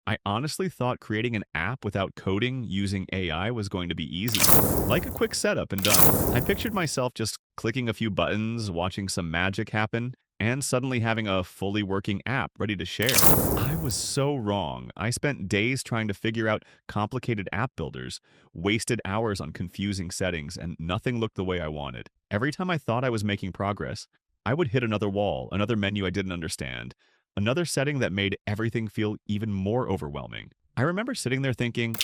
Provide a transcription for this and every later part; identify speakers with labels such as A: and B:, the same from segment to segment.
A: I honestly thought creating an app without coding using AI was going to be easy. Like a quick setup and done. I pictured myself just clicking a few buttons, watching some magic happen, and suddenly having a fully working app ready to share. I was so wrong. I spent days trying to figure out complicated app builders, wasted hours on confusing settings, and nothing looked the way I wanted. Every time I thought I was making progress, I would hit another wall, another menu I didn't understand, another setting that made everything feel even more overwhelming. I remember sitting there thinking,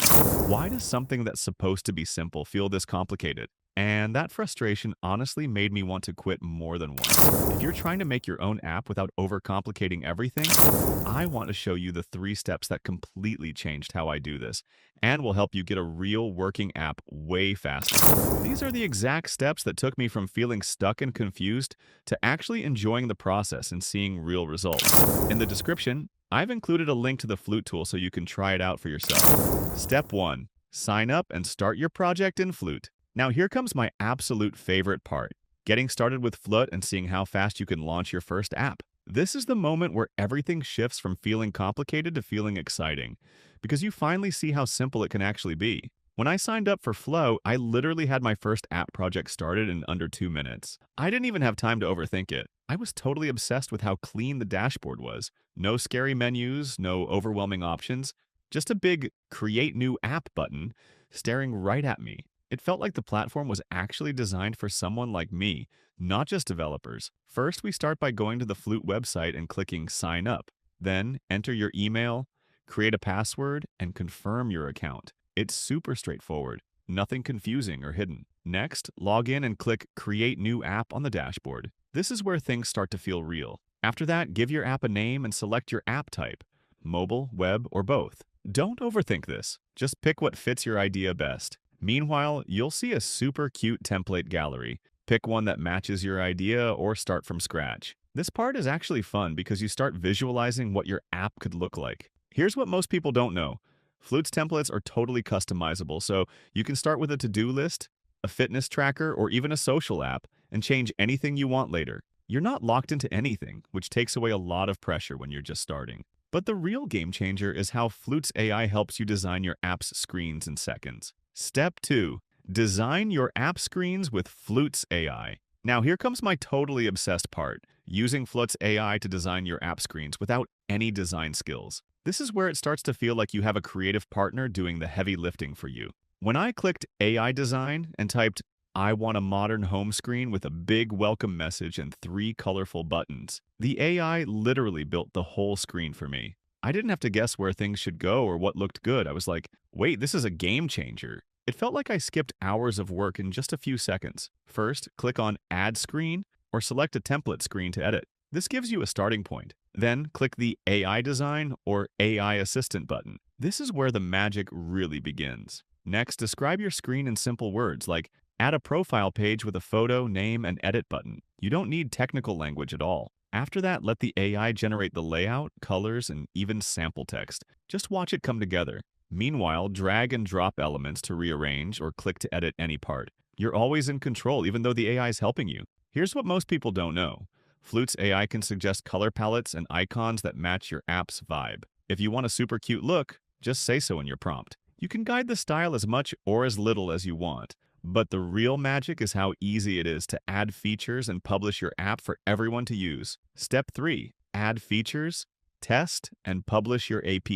A: why does something that's supposed to be simple feel this complicated? And that frustration honestly made me want to quit more than once. If you're trying to make your own app without overcomplicating everything, I want to show you the 3 steps that completely changed how I do this and will help you get a real working app way faster. These are the exact steps that took me from feeling stuck and confused to actually enjoying the process and seeing real results. In the description, I've included a link to the Flute tool so you can try it out for yourself. Step 1. Sign up and start your project in Flute. Now here comes my absolute favorite part, getting started with Flute and seeing how fast you can launch your first app. This is the moment where everything shifts from feeling complicated to feeling exciting, because you finally see how simple it can actually be. When I signed up for Flow, I literally had my first app project started in under 2 minutes. I didn't even have time to overthink it. I was totally obsessed with how clean the dashboard was. No scary menus, no overwhelming options, just a big Create New App button staring right at me. It felt like the platform was actually designed for someone like me, not just developers. First, we start by going to the Flute website and clicking Sign Up. Then, enter your email, create a password, and confirm your account. It's super straightforward, nothing confusing or hidden. Next, log in and click Create New App on the dashboard. This is where things start to feel real. After that, give your app a name and select your app type, mobile, web, or both. Don't overthink this. Just pick what fits your idea best. Meanwhile, you'll see a super cute template gallery. Pick one that matches your idea or start from scratch. This part is actually fun because you start visualizing what your app could look like. Here's what most people don't know. Flute's templates are totally customizable, so you can start with a to-do list, a fitness tracker, or even a social app, and change anything you want later. You're not locked into anything, which takes away a lot of pressure when you're just starting. But the real game changer is how Flute's AI helps you design your app's screens in seconds. Step 2. Design your app screens with Flute's AI. Now here comes my totally obsessed part, using Flute's AI to design your app screens without any design skills. This is where it starts to feel like you have a creative partner doing the heavy lifting for you. When I clicked AI Design and typed, I want a modern home screen with a big welcome message and 3 colorful buttons, the AI literally built the whole screen for me. I didn't have to guess where things should go or what looked good. I was like, wait, this is a game changer. It felt like I skipped hours of work in just a few seconds. First, click on Add Screen or select a template screen to edit. This gives you a starting point. Then, click the AI Design or AI Assistant button. This is where the magic really begins. Next, describe your screen in simple words like add a profile page with a photo, name, and edit button. You don't need technical language at all. After that, let the AI generate the layout, colors, and even sample text. Just watch it come together. Meanwhile, drag and drop elements to rearrange or click to edit any part. You're always in control, even though the AI is helping you. Here's what most people don't know. Flute's AI can suggest color palettes and icons that match your app's vibe. If you want a super cute look, just say so in your prompt. You can guide the style as much or as little as you want. But the real magic is how easy it is to add features and publish your app for everyone to use. Step 3. Add features, test, and publish your AP.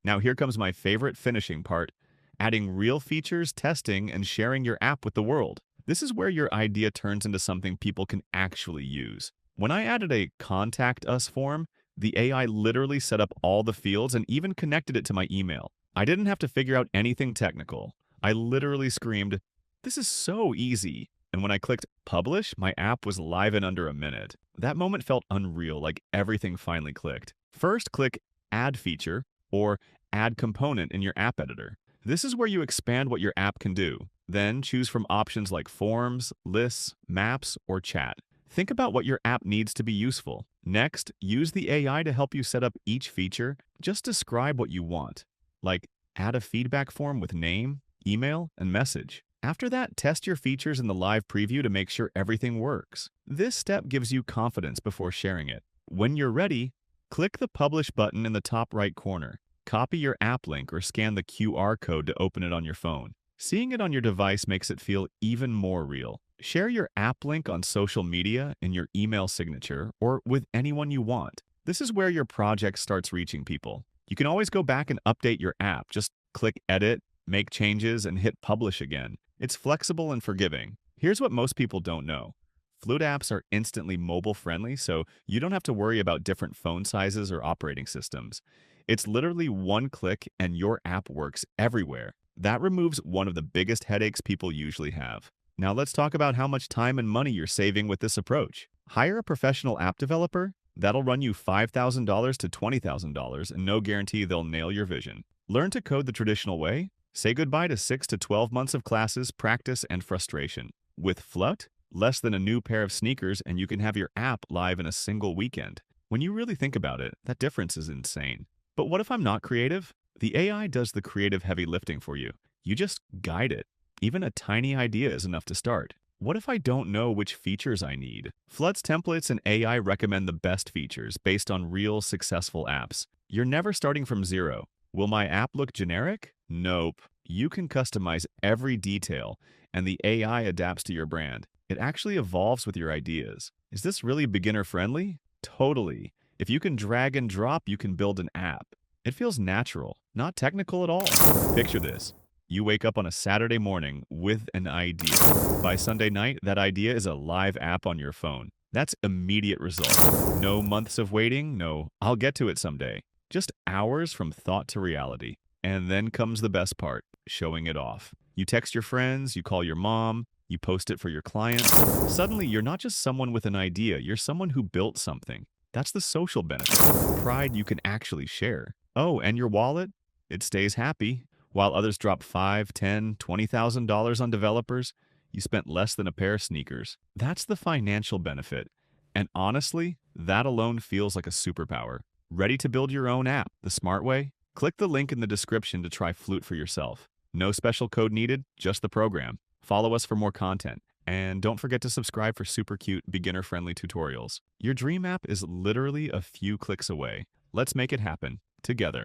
A: Now here comes my favorite finishing part, adding real features, testing, and sharing your app with the world. This is where your idea turns into something people can actually use. When I added a Contact Us form, the AI literally set up all the fields and even connected it to my email. I didn't have to figure out anything technical. I literally screamed, "This is so easy." And when I clicked Publish, my app was live in under a minute. That moment felt unreal, like everything finally clicked. First, click Add Feature or Add Component in your app editor. This is where you expand what your app can do. Then choose from options like Forms, Lists, Maps, or Chat. Think about what your app needs to be useful. Next, use the AI to help you set up each feature. Just describe what you want, like add a feedback form with name, email, and message. After that, test your features in the live preview to make sure everything works. This step gives you confidence before sharing it. When you're ready, click the Publish button in the top right corner. Copy your app link or scan the QR code to open it on your phone. Seeing it on your device makes it feel even more real. Share your app link on social media, in your email signature, or with anyone you want. This is where your project starts reaching people. You can always go back and update your app. Just click Edit, make changes, and hit Publish again. It's flexible and forgiving. Here's what most people don't know. Flute apps are instantly mobile-friendly, so you don't have to worry about different phone sizes or operating systems. It's literally one click and your app works everywhere. That removes one of the biggest headaches people usually have. Now let's talk about how much time and money you're saving with this approach. Hire a professional app developer. That'll run you $5,000 to $20,000 and no guarantee they'll nail your vision. Learn to code the traditional way. Say goodbye to 6 to 12 months of classes, practice, and frustration. With Flute, less than a new pair of sneakers and you can have your app live in a single weekend. When you really think about it, that difference is insane. But what if I'm not creative? The AI does the creative heavy lifting for you. You just guide it. Even a tiny idea is enough to start. What if I don't know which features I need? Flute's templates and AI recommend the best features based on real successful apps. You're never starting from zero. Will my app look generic? Nope. You can customize every detail, and the AI adapts to your brand. It actually evolves with your ideas. Is this really beginner-friendly? Totally. If you can drag and drop, you can build an app. It feels natural, not technical at all. Picture this. You wake up on a Saturday morning with an idea. By Sunday night, that idea is a live app on your phone. That's immediate result. No months of waiting, no, I'll get to it someday. Just hours from thought to reality. And then comes the best part, showing it off. You text your friends, you call your mom, you post it for your clients. Suddenly, you're not just someone with an idea, you're someone who built something. That's the social benefit. Pride you can actually share. Oh, and your wallet? It stays happy. While others drop $5, $10, $20,000 on developers, you spent less than a pair of sneakers. That's the financial benefit. And honestly, that alone feels like a superpower. Ready to build your own app the smart way? Click the link in the description to try Flute for yourself. No special code needed, just the program. Follow us for more content. And don't forget to subscribe for super cute, beginner-friendly tutorials. Your dream app is literally a few clicks away. Let's make it happen, together.